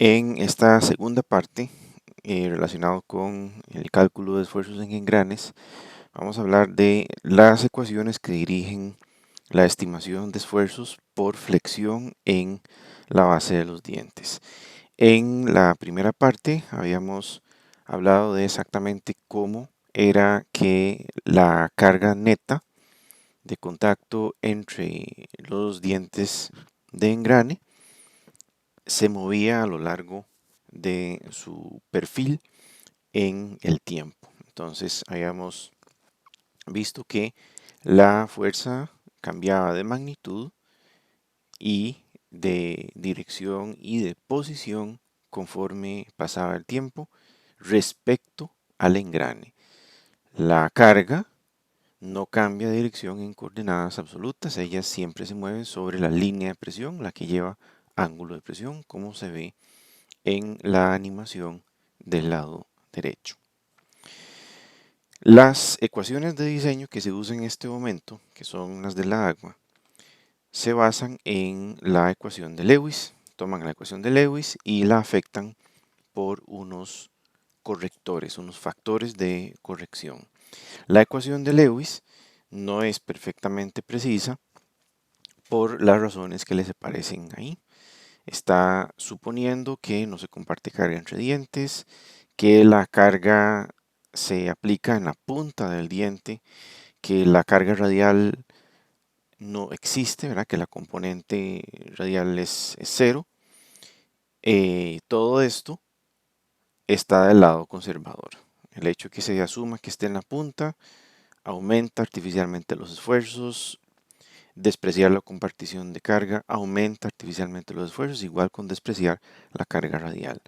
En esta segunda parte, relacionado con el cálculo de esfuerzos en engranes, vamos a hablar de las ecuaciones que dirigen la estimación de esfuerzos por flexión en la base de los dientes. En la primera parte habíamos hablado de exactamente cómo era que la carga neta de contacto entre los dientes de engrane se movía a lo largo de su perfil en el tiempo. Entonces habíamos visto que la fuerza cambiaba de magnitud y de dirección y de posición conforme pasaba el tiempo respecto al engrane. La carga no cambia de dirección en coordenadas absolutas, ella siempre se mueve sobre la línea de presión, la que lleva ángulo de presión, como se ve en la animación del lado derecho. Las ecuaciones de diseño que se usan en este momento, que son las de la agua, se basan en la ecuación de Lewis. Toman la ecuación de Lewis y la afectan por unos correctores, unos factores de corrección. La ecuación de Lewis no es perfectamente precisa por las razones que les aparecen ahí. Está suponiendo que no se comparte carga entre dientes, que la carga se aplica en la punta del diente, que la carga radial no existe, ¿verdad? Que la componente radial es cero. Todo esto está del lado conservador. El hecho de que se asuma que esté en la punta aumenta artificialmente los esfuerzos. Despreciar la compartición de carga aumenta artificialmente los esfuerzos, igual con despreciar la carga radial.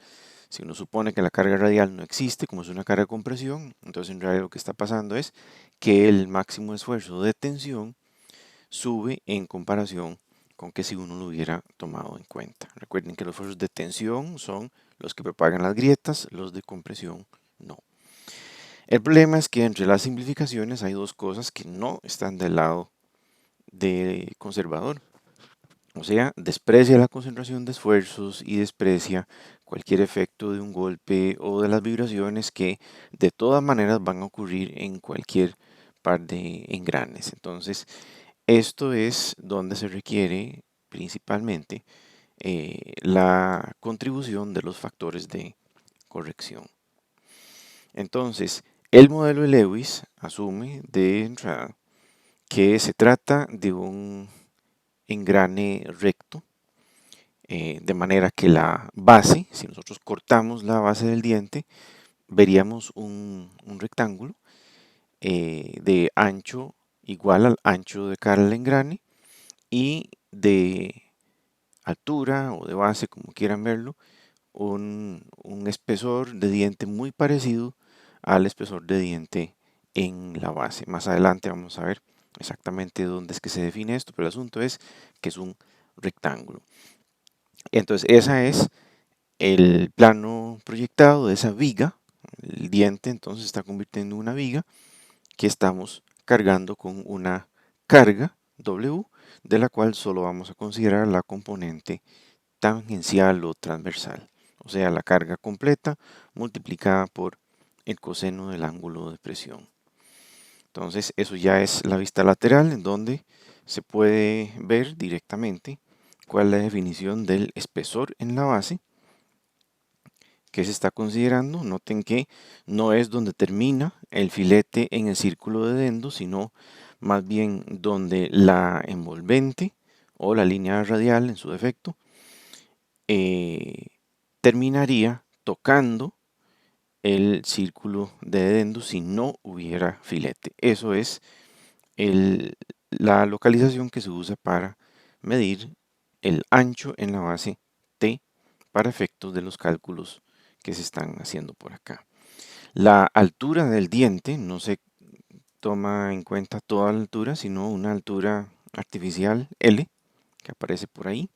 Si uno supone que la carga radial no existe, como es una carga de compresión, entonces en realidad lo que está pasando es que el máximo esfuerzo de tensión sube en comparación con que si uno lo hubiera tomado en cuenta. Recuerden que los esfuerzos de tensión son los que propagan las grietas, los de compresión no. El problema es que entre las simplificaciones hay dos cosas que no están del lado de conservador. O sea, desprecia la concentración de esfuerzos y desprecia cualquier efecto de un golpe o de las vibraciones que de todas maneras van a ocurrir en cualquier par de engranes. Entonces, esto es donde se requiere principalmente la contribución de los factores de corrección. Entonces, el modelo de Lewis asume de entrada que se trata de un engrane recto, de manera que la base, si nosotros cortamos la base del diente, veríamos un rectángulo de ancho igual al ancho de cara al engrane y de altura o de base, como quieran verlo, un espesor de diente muy parecido al espesor de diente en la base. Más adelante vamos a ver exactamente dónde es que se define esto, pero el asunto es que es un rectángulo. Entonces, ese es el plano proyectado de esa viga. El diente entonces se está convirtiendo en una viga que estamos cargando con una carga W, de la cual solo vamos a considerar la componente tangencial o transversal, o sea, la carga completa multiplicada por el coseno del ángulo de presión. Entonces, eso ya es la vista lateral, en donde se puede ver directamente cuál es la definición del espesor en la base que se está considerando. Noten que no es donde termina el filete en el círculo de Dendo, sino más bien donde la envolvente o la línea radial en su defecto terminaría tocando el círculo de Dendo si no hubiera filete. Eso es la localización que se usa para medir el ancho en la base T para efectos de los cálculos que se están haciendo por acá. La altura del diente no se toma en cuenta toda la altura, sino una altura artificial L, que aparece por ahí,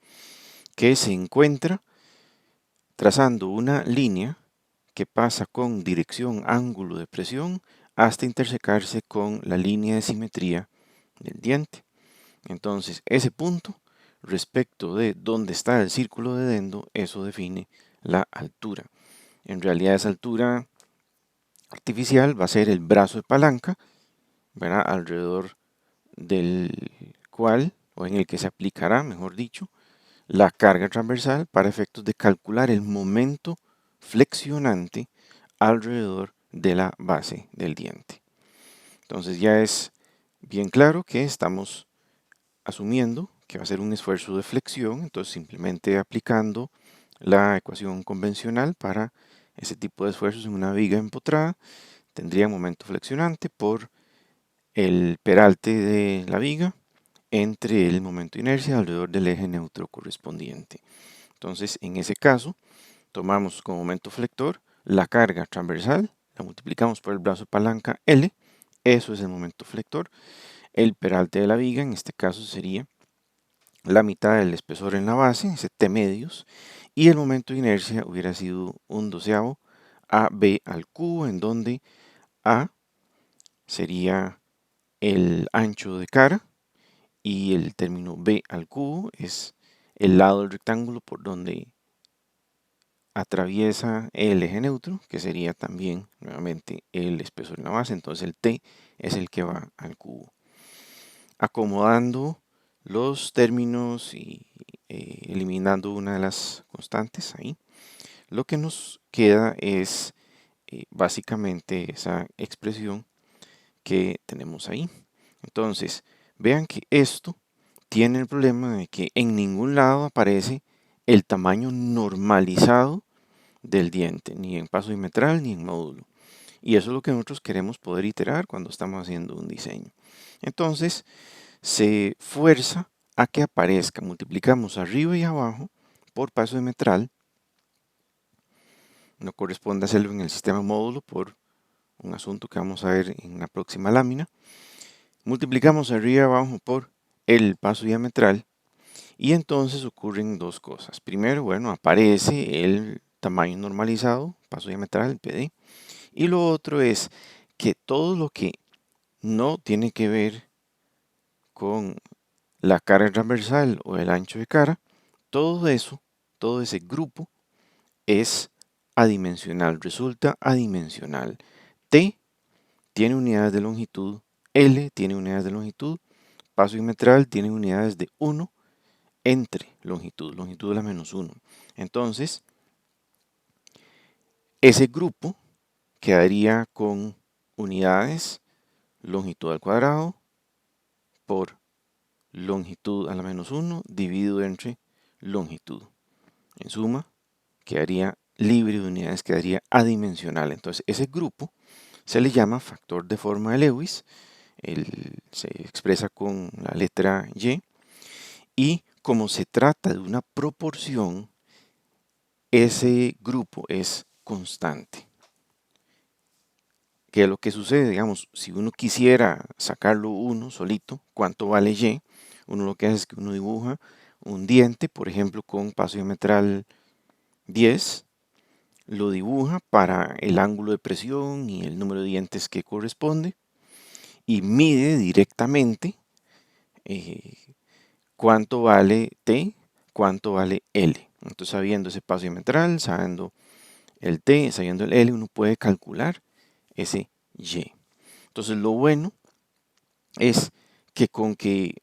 que se encuentra trazando una línea que pasa con dirección ángulo de presión hasta intersecarse con la línea de simetría del diente. Entonces, ese punto respecto de dónde está el círculo de Dendo, eso define la altura. En realidad esa altura artificial va a ser el brazo de palanca, ¿verdad? Alrededor del cual, o en el que se aplicará, mejor dicho, la carga transversal para efectos de calcular el momento flexionante alrededor de la base del diente. Entonces ya es bien claro que estamos asumiendo que va a ser un esfuerzo de flexión, entonces simplemente aplicando la ecuación convencional para ese tipo de esfuerzos en una viga empotrada, tendría momento flexionante por el peralte de la viga entre el momento de inercia alrededor del eje neutro correspondiente. Entonces, en ese caso, tomamos como momento flector la carga transversal, la multiplicamos por el brazo de palanca L, eso es el momento flector. El peralte de la viga, en este caso, sería la mitad del espesor en la base, ese T medios, y el momento de inercia hubiera sido un doceavo AB al cubo, en donde A sería el ancho de cara y el término B al cubo es el lado del rectángulo por donde atraviesa el eje neutro, que sería también nuevamente el espesor en la base, entonces el T es el que va al cubo. Acomodando los términos y eliminando una de las constantes ahí, lo que nos queda es básicamente esa expresión que tenemos ahí. Entonces, vean que esto tiene el problema de que en ningún lado aparece el tamaño normalizado del diente, ni en paso dimetral ni en módulo. Y eso es lo que nosotros queremos poder iterar cuando estamos haciendo un diseño. Entonces, se fuerza a que aparezca, multiplicamos arriba y abajo por paso dimetral. No corresponde hacerlo en el sistema módulo por un asunto que vamos a ver en la próxima lámina. Multiplicamos arriba y abajo por el paso diametral y entonces ocurren dos cosas. Primero, bueno, aparece el tamaño normalizado, paso diametral, el PD. Y lo otro es que todo lo que no tiene que ver con la carga transversal o el ancho de cara, todo eso, todo ese grupo es adimensional, resulta adimensional. T tiene unidades de longitud, L tiene unidades de longitud, paso diametral tiene unidades de 1 entre longitud, longitud de la menos 1. Entonces, ese grupo quedaría con unidades longitud al cuadrado por longitud a la menos 1 dividido entre longitud. En suma, quedaría libre de unidades, quedaría adimensional. Entonces, ese grupo se le llama factor de forma de Lewis, se expresa con la letra Y, y como se trata de una proporción, ese grupo es constante. ¿Qué es lo que sucede? Digamos, si uno quisiera sacarlo uno solito, ¿cuánto vale Y? Uno lo que hace es que uno dibuja un diente, por ejemplo, con paso diametral 10, lo dibuja para el ángulo de presión y el número de dientes que corresponde y mide directamente cuánto vale T, cuánto vale L. Entonces, sabiendo ese paso diametral, sabiendo el T, sabiendo el L, uno puede calcular ese Y. Entonces, lo bueno es que con que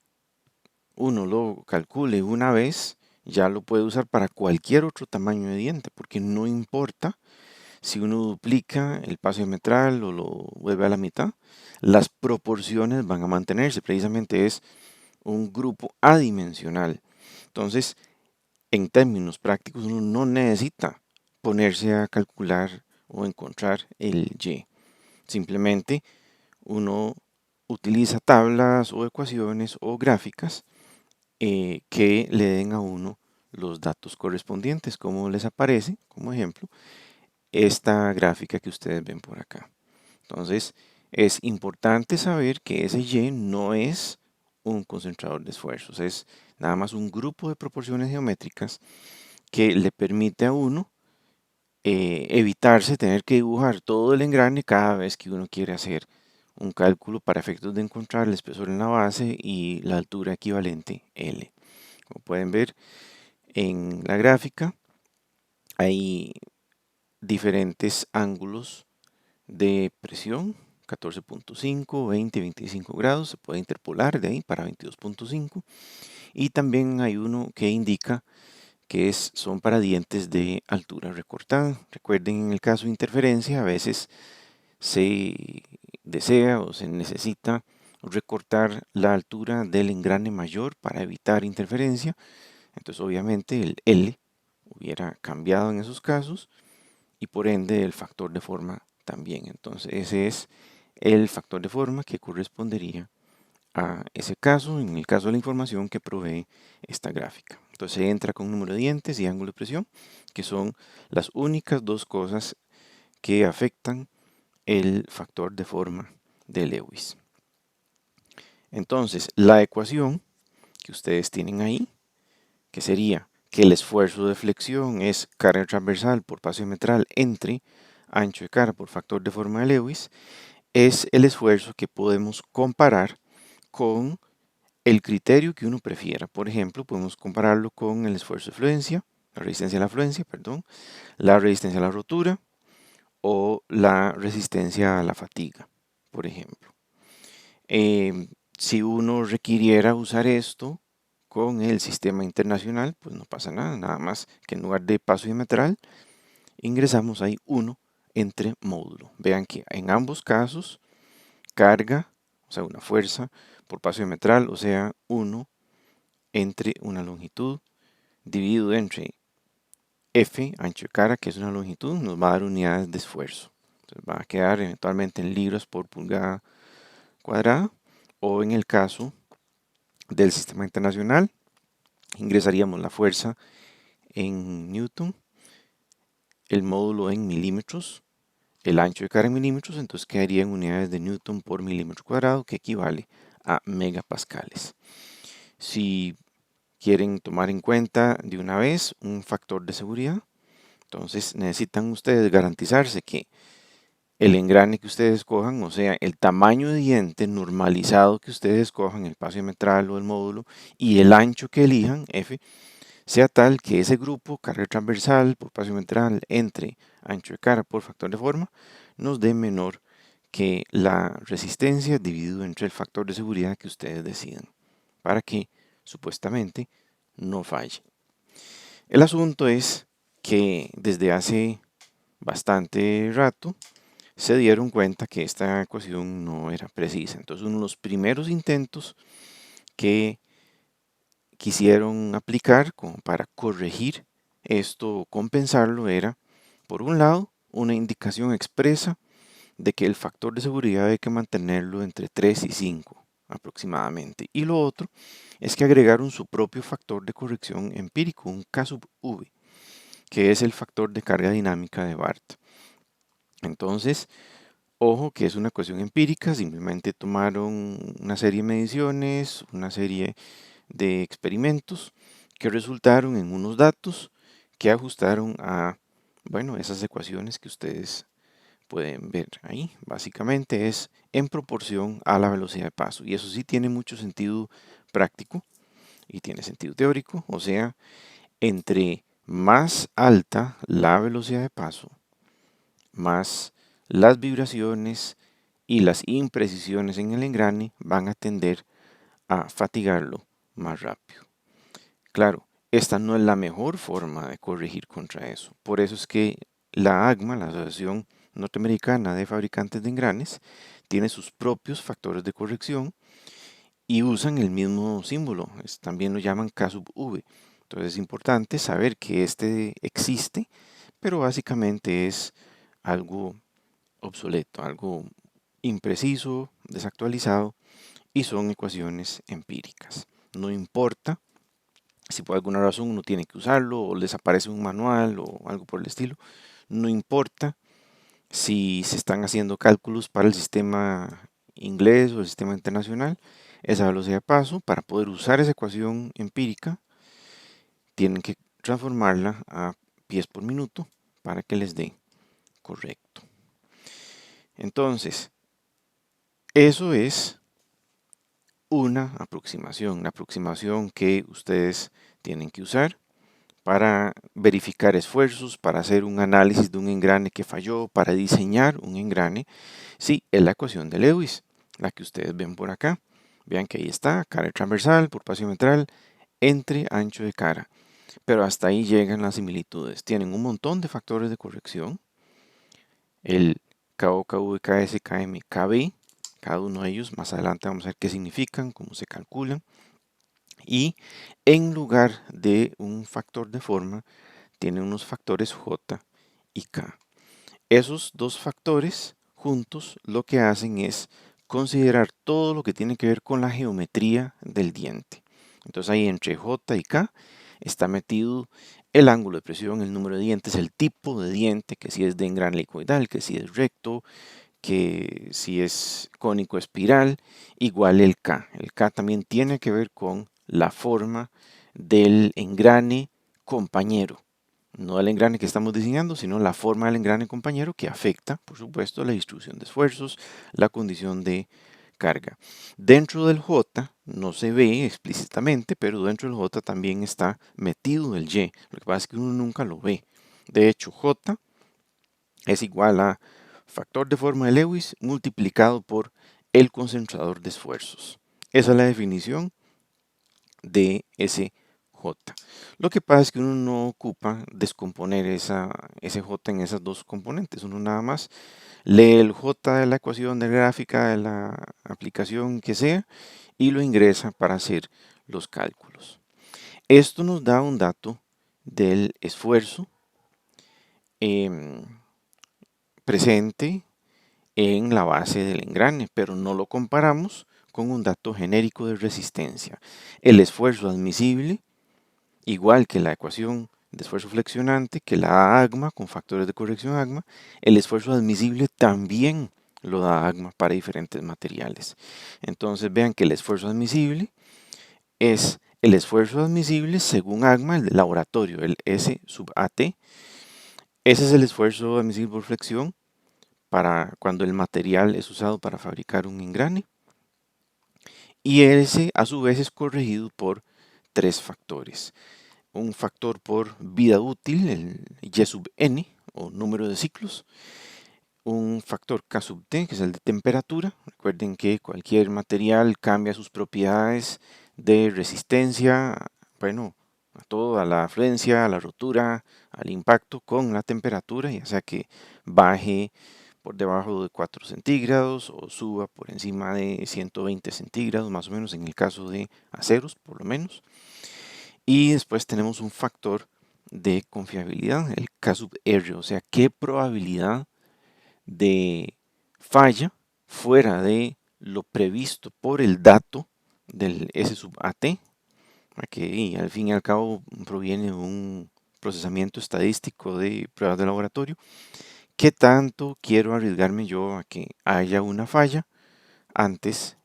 uno lo calcule una vez, ya lo puede usar para cualquier otro tamaño de diente, porque no importa si uno duplica el paso diametral o lo vuelve a la mitad, las proporciones van a mantenerse. Precisamente es un grupo adimensional. Entonces, en términos prácticos, uno no necesita ponerse a calcular o encontrar el Y. Simplemente uno utiliza tablas o ecuaciones o gráficas que le den a uno los datos correspondientes, como les aparece, como ejemplo, esta gráfica que ustedes ven por acá. Entonces, es importante saber que ese Y no es un concentrador de esfuerzos, es nada más un grupo de proporciones geométricas que le permite a uno evitarse tener que dibujar todo el engrane cada vez que uno quiere hacer un cálculo para efectos de encontrar el espesor en la base y la altura equivalente L. Como pueden ver en la gráfica, hay diferentes ángulos de presión, 14.5, 20, 25 grados, se puede interpolar de ahí para 22.5, y también hay uno que indica que son para dientes de altura recortada. Recuerden, en el caso de interferencia, a veces se desea o se necesita recortar la altura del engrane mayor para evitar interferencia. Entonces, obviamente, el L hubiera cambiado en esos casos y por ende el factor de forma también. Entonces, ese es el factor de forma que correspondería a ese caso, en el caso de la información que provee esta gráfica. Entonces se entra con número de dientes y ángulo de presión, que son las únicas dos cosas que afectan el factor de forma de Lewis. Entonces, la ecuación que ustedes tienen ahí, que sería que el esfuerzo de flexión es carga transversal por paso diametral entre ancho de cara por factor de forma de Lewis, es el esfuerzo que podemos comparar con el criterio que uno prefiera. Por ejemplo, podemos compararlo con el esfuerzo de fluencia, la resistencia a la fluencia, perdón, la resistencia a la rotura o la resistencia a la fatiga, por ejemplo. Si uno requiriera usar esto con el sistema internacional, pues no pasa nada, nada más que en lugar de paso diametral, ingresamos ahí 1 entre módulo. Vean que en ambos casos, carga, o sea, una fuerza por paso diametral, o sea, 1 entre una longitud dividido entre F, ancho de cara, que es una longitud, nos va a dar unidades de esfuerzo. Entonces va a quedar eventualmente en libras por pulgada cuadrada, o en el caso del sistema internacional, ingresaríamos la fuerza en newton, el módulo en milímetros, el ancho de cara en milímetros, entonces quedaría en unidades de newton por milímetro cuadrado, que equivale a megapascales. Si quieren tomar en cuenta de una vez un factor de seguridad, entonces necesitan ustedes garantizarse que el engrane que ustedes escojan, o sea, el tamaño de diente normalizado que ustedes escojan, el paso diametral o el módulo, y el ancho que elijan, F, sea tal que ese grupo, carga transversal por paso diametral entre ancho de cara por factor de forma, nos dé menor que la resistencia dividido entre el factor de seguridad que ustedes decidan, para que supuestamente no falle. El asunto es que desde hace bastante rato se dieron cuenta que esta ecuación no era precisa. Entonces, uno de los primeros intentos que quisieron aplicar como para corregir esto o compensarlo era, por un lado, una indicación expresa de que el factor de seguridad hay que mantenerlo entre 3 y 5 aproximadamente. Y lo otro es que agregaron su propio factor de corrección empírico, un K sub V, que es el factor de carga dinámica de Barth. Entonces, ojo que es una ecuación empírica, simplemente tomaron una serie de mediciones, una serie de experimentos que resultaron en unos datos que ajustaron a, bueno, esas ecuaciones que ustedes pueden ver ahí. Básicamente es en proporción a la velocidad de paso. Y eso sí tiene mucho sentido práctico y tiene sentido teórico. O sea, entre más alta la velocidad de paso, más las vibraciones y las imprecisiones en el engrane van a tender a fatigarlo más rápido. Claro, esta no es la mejor forma de corregir contra eso. Por eso es que la AGMA, la Asociación Norteamericana de Fabricantes de Engranes, tiene sus propios factores de corrección y usan el mismo símbolo. También lo llaman K sub V. Entonces es importante saber que este existe, pero básicamente es algo obsoleto, algo impreciso, desactualizado, y son ecuaciones empíricas. No importa si por alguna razón uno tiene que usarlo o les aparece un manual o algo por el estilo, no importa si se están haciendo cálculos para el sistema inglés o el sistema internacional, esa velocidad de paso, para poder usar esa ecuación empírica, tienen que transformarla a pies por minuto para que les dé correcto. Entonces, eso es una aproximación que ustedes tienen que usar para verificar esfuerzos, para hacer un análisis de un engrane que falló, para diseñar un engrane, sí, es la ecuación de Lewis, la que ustedes ven por acá. Vean que ahí está, cara transversal por espacio diametral entre ancho de cara. Pero hasta ahí llegan las similitudes. Tienen un montón de factores de corrección. El KO, KV, KS, KM, KB. Cada uno de ellos, más adelante vamos a ver qué significan, cómo se calculan. Y en lugar de un factor de forma, tienen unos factores J y K. Esos dos factores juntos lo que hacen es considerar todo lo que tiene que ver con la geometría del diente. Entonces ahí entre J y K está metido el ángulo de presión, el número de dientes, el tipo de diente, que si es de engrane helicoidal, que si es recto, que si es cónico espiral, igual el K. El K también tiene que ver con la forma del engrane compañero. No el engrane que estamos diseñando, sino la forma del engrane compañero que afecta, por supuesto, la distribución de esfuerzos, la condición de carga. Dentro del J no se ve explícitamente, pero dentro del J también está metido el Y. Lo que pasa es que uno nunca lo ve. De hecho, J es igual a factor de forma de Lewis multiplicado por el concentrador de esfuerzos. Esa es la definición de ese J. Lo que pasa es que uno no ocupa descomponer ese J en esas dos componentes. Uno nada más lee el J de la ecuación de gráfica de la aplicación que sea y lo ingresa para hacer los cálculos. Esto nos da un dato del esfuerzo presente en la base del engrane, pero no lo comparamos con un dato genérico de resistencia. El esfuerzo admisible, igual que la ecuación de esfuerzo flexionante, que la da AGMA con factores de corrección AGMA, el esfuerzo admisible también lo da AGMA para diferentes materiales. Entonces vean que el esfuerzo admisible es el esfuerzo admisible según AGMA, el de laboratorio, el S sub AT. Ese es el esfuerzo admisible por flexión para cuando el material es usado para fabricar un engrane. Y ese a su vez es corregido por tres factores. Un factor por vida útil, el Y sub n o número de ciclos. Un factor K sub T, que es el de temperatura. Recuerden que cualquier material cambia sus propiedades de resistencia, bueno, a todo, a la afluencia, a la rotura, al impacto con la temperatura, ya sea que baje por debajo de 4 centígrados o suba por encima de 120 centígrados, más o menos en el caso de aceros, por lo menos. Y después tenemos un factor de confiabilidad, el K sub R, o sea, qué probabilidad de falla fuera de lo previsto por el dato del S sub AT, que al fin y al cabo proviene de un procesamiento estadístico de pruebas de laboratorio. ¿Qué tanto quiero arriesgarme yo a que haya una falla antes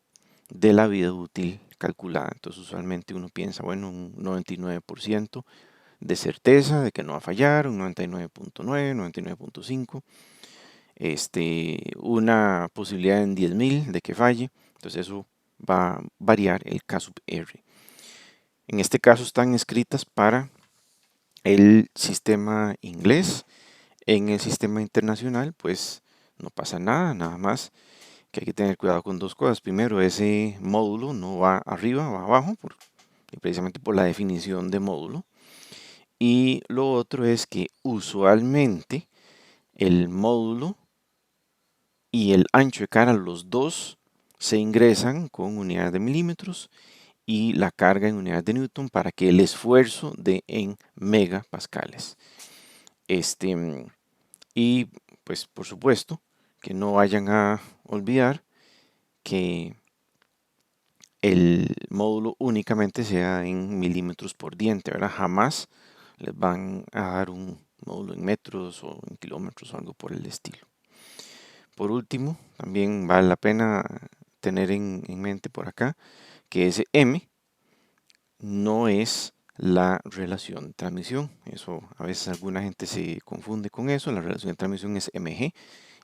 de la vida útil calculada? Entonces usualmente uno piensa, bueno, un 99% de certeza de que no va a fallar, un 99.9, 99.5, una posibilidad en 10.000 de que falle, entonces eso va a variar el K sub R. En este caso están escritas para el sistema inglés. En el sistema internacional, pues no pasa nada, nada más que hay que tener cuidado con dos cosas. Primero, ese módulo no va arriba, va abajo, precisamente por la definición de módulo. Y lo otro es que usualmente el módulo y el ancho de cara, los dos se ingresan con unidades de milímetros y la carga en unidades de newton para que el esfuerzo dé en megapascales. Y pues por supuesto que no vayan a olvidar que el módulo únicamente sea en milímetros por diente, ¿verdad? Jamás les van a dar un módulo en metros o en kilómetros o algo por el estilo. Por último, también vale la pena tener en mente por acá que ese M no es la relación de transmisión. Eso a veces alguna gente se confunde con eso. La relación de transmisión es mg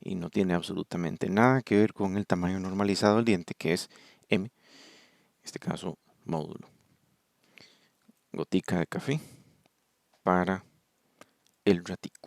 y no tiene absolutamente nada que ver con el tamaño normalizado del diente, que es m, en este caso módulo. Gotica de café. para el ratico.